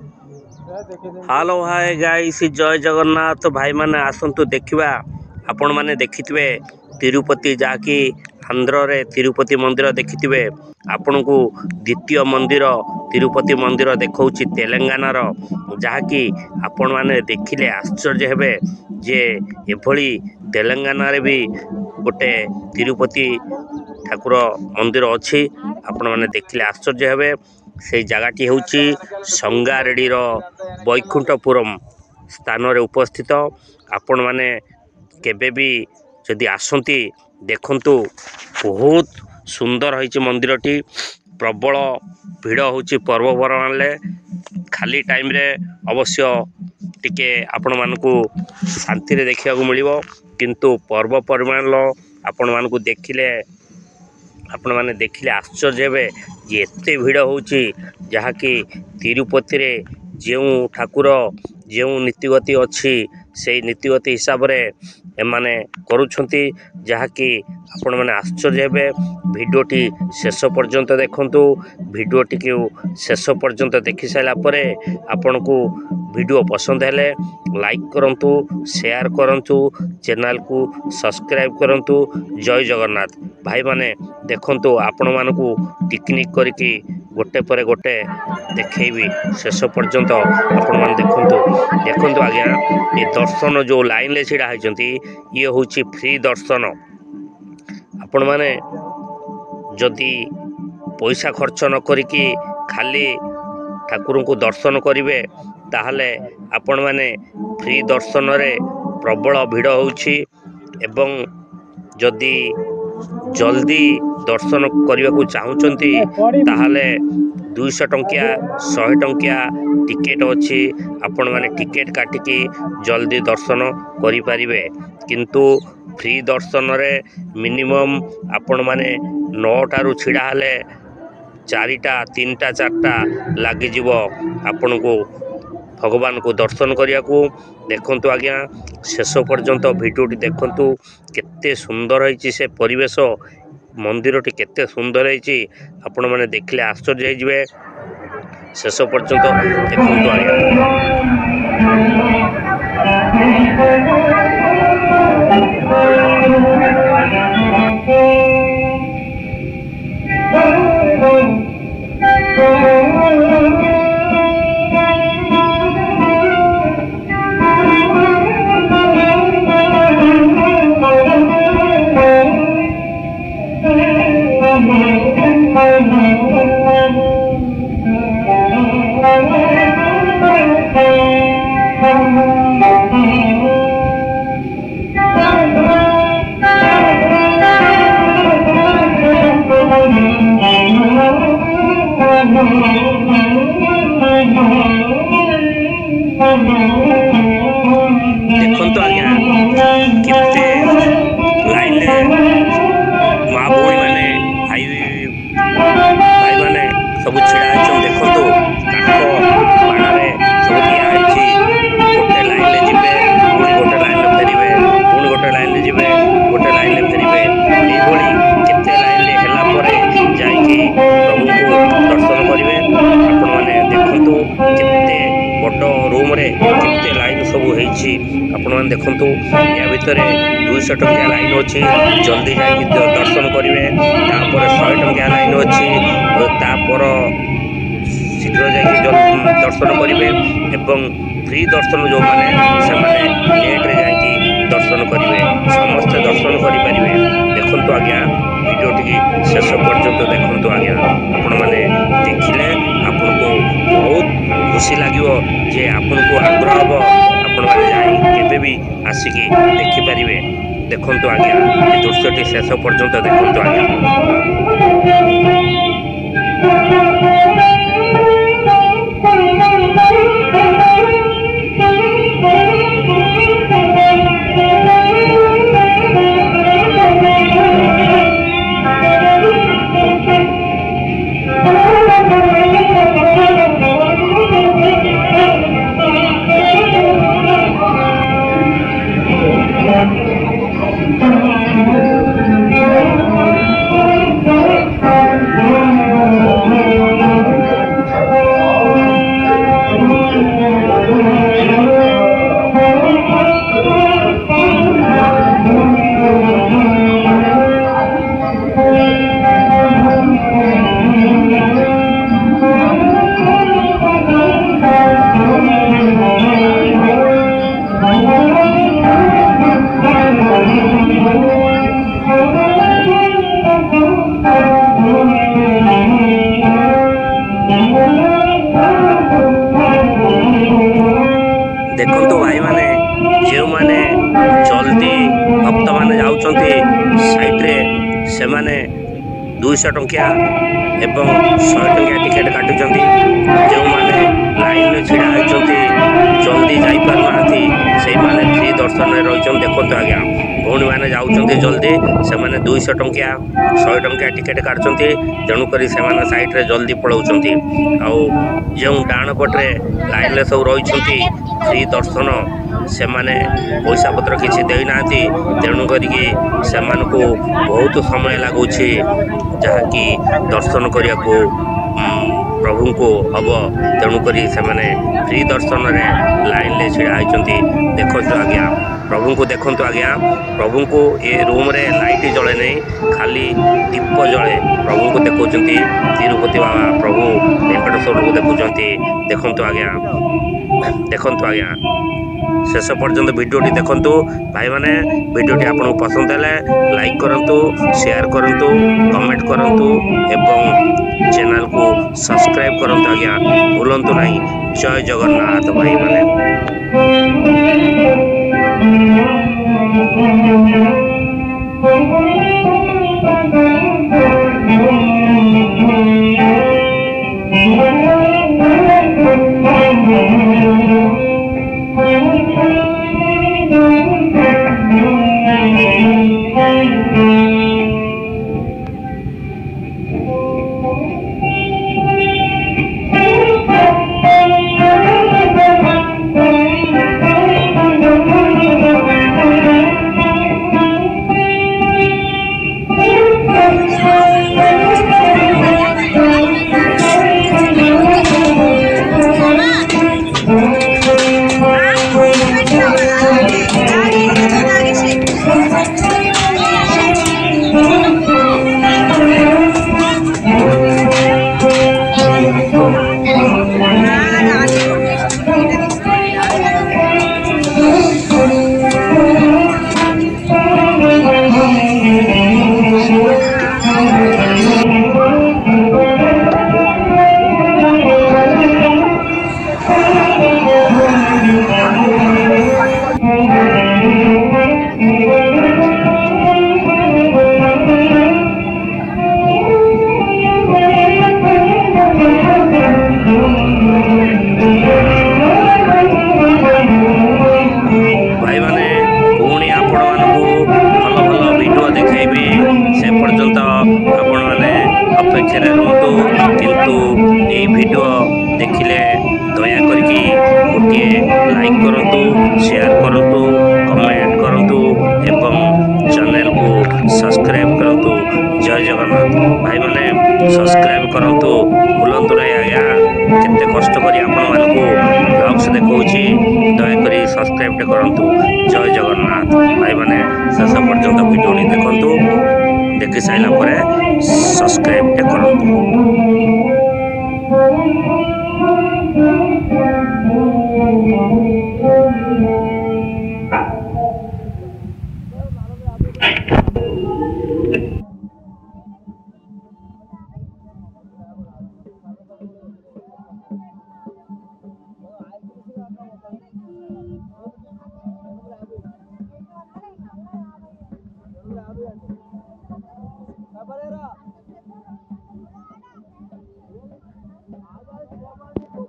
Hello hi guys जय जगन्नाथ भाई माने आसंतु देखिबा आपण माने देखिथिबे तिरुपति जाकी आंध्र रे तिरुपति मंदिर देखिथिबे आपण को द्वितीय मंदिर तिरुपति मंदिर देखौछि तेलंगाना रो जाकी आपण माने देखिले आश्चर्य हेबे जे एभली तेलंगाना रे भी गोटे तिरुपति ठाकुर मंदिर अछि आपण माने देखिले आश्चर्य हेबे से जगहटी होउछि संगारेड्डी रो वैकुंठपुरम स्थान रे उपस्थित आपण माने केबे भी जदि आसंती देखंतु बहुत सुंदर होइछि मंदिरटी प्रबल भीड़ होउछि पर्वपरमान ले खाली टाइम रे अवश्य टिके आपण मानकू शांति रे देखिया को मिलिबो किंतु पर्वपरमान लो आपण मानकू देखिले आपण माने देखिले आश्चर्य हेबे जे एते भीड़ होउछि जहाँकि तिरुपति रे जेउ ठाकुर जेउ नीतिगति अछि से नीतिगति हिसाब रे एमाने करूछंती जहाँकि आपण माने आश्चर्य हेबे भिडियोटी शेष पर्यंत देखंतु भिडियोटी के शेष पर्यंत देखि साइला परे आपण को वीडियो पसंद हेले लाइक करंतु शेयर करंतु चैनल को सब्सक्राइब करंतु जय जगन्नाथ भाई माने देखंतु आपण मानकू टिकनिक करके गोटे पर गोटे देखैबी शेष पर्यंत आपण मान देखंतु आज्ञा ये दर्शन जो लाइन ले छिड़ा होइचंती ये होउची फ्री दर्शन आपण माने जदि पैसा खर्च न करिकी खाली ठाकुर को दर्शन करिवे ताहले आपण माने फ्री दर्शन रे प्रबल भीड़ होउची एवं जदि जल्दी दर्शन करने को चाहूँगी ताहले 200 टंकिया 100 टंकिया टिकेट अच्छी आपण माने टिकेट काटिकी जल्दी दर्शन करि परिबे किंतु फ्री दर्शन रे मिनिमम आपण माने 9 टारू छिड़ा हले 4टा 3टा 4टा लागी जीवो आपण को भगवान को दर्शन करिया को देखंतु आज्ञा शेष पर्यंत भिडियोटी देखंतु केते सुंदर होइछि से परिवेश मंदिरटी केते सुंदर होइछि आपण माने देखले आश्चर्य हो जिवे शेष पर्यंत देखंतु देखंतु आज्ञा केते लाइन माँ भौणी माने भाई माने सब छिड़ा होइछन देखंतु काठ बाणारे सब दिया होइछि गोटे लाइन ले जिबे पुणी गोटे लाइन ले फेरिबे पुणी गोटे लाइन ले जिबे गोटे लाइन ले फेरिबे एई भली केते लाइन ले हेला परे जाईकी प्रभु को दर्शन करिवे आपण माने देखंतु केते बड़ रूम रे केते लाइन सब होइछि आपण माने देखंतु या भितरे 200 टंकिया लाइन अछि जल्दी जाई दर्शन करिवे तापर 100 टंकिया लाइन अछि तापर शीघ्र जाई दर्शन करिवे एवं फ्री दर्शन जो माने से माने लेट रे जाई दर्शन करिवे समस्त दर्शन करि परिवे देखंतु आज्ञा वीडियोटी की शेष पर्यंत देखंतु आज्ञा आपण माने देखिले आपण को बहुत खुशी लागिवो जे आपण को आग्रह हबो आपण माने जाई केबे भी आसिकी देखि परिवे देखंतु आज्ञा ए दृश्यटी शेष पर्यंत देखंतु आज्ञा देखंतु भाई माने जो माने जल्दी भक्त माने जाउचंती साइड रे से माने 200 टंकिया एवं 100 टंकिया टिकेट काटुचंती जो माने लाइन रे छिड़ा होचंती जल्दी जाई पार नाथी से माने फ्री दर्शन रे रहिचन देखंतु आज्ञा भौणी माने जाउचंती जल्दी से माने 200 टंकिया 100 टंकिया टिकेट काटुचंती तेणु करी से माने साइड रे जल्दी पळौचंती आ जो डाण पटरे लाइन रे सब रहिचंती फ्री दर्शन से माने पैसा पत्र किसी देना तेणु करिकी से मानकु बहुत समय लगुच जहाँकि दर्शन करने को प्रभु को हम तेणुक से माने फ्री दर्शन रे लाइन ले छिड़ा होती देखु आज्ञा प्रभु को देखु आज्ञा प्रभु को ये रूम रे लाइट जले नहीं खाली दीप जले प्रभु को देखुं तिरुपति बाबा प्रभु वेंकटेश्वर को देखुं देखु आज्ञा देखु आज्ञा शेष पर्यंत वीडियोटी देखंतु भाई माने वीडियोटी आपको पसंद है लाइक करंतु शेयर करंतु कमेंट करंतु एवं चैनल को सब्सक्राइब करंतु आज्ञा भूलंतु नहीं। जय जगन्नाथ भाई माने। अपेक्षा रुहतु किंतु ये वीडियो देखिले दया करके गोटे लाइक करंतु शेयर करंतु कमेंट करंतु एवं चैनल को सब्सक्राइब करंतु। जय जगन्नाथ भाई माने सब्सक्राइब करंतु भूलंतु नहीं आज्ञा केते कष्ट करी आपण मानकु ब्लॉग्स देखौछि दया करी सब्सक्राइब करंतु। जय जगन्नाथ भाई माने शेष पर्यंत वीडियो देखंतु देखि साइला परे सब्सक्राइब करंतु। Gracias.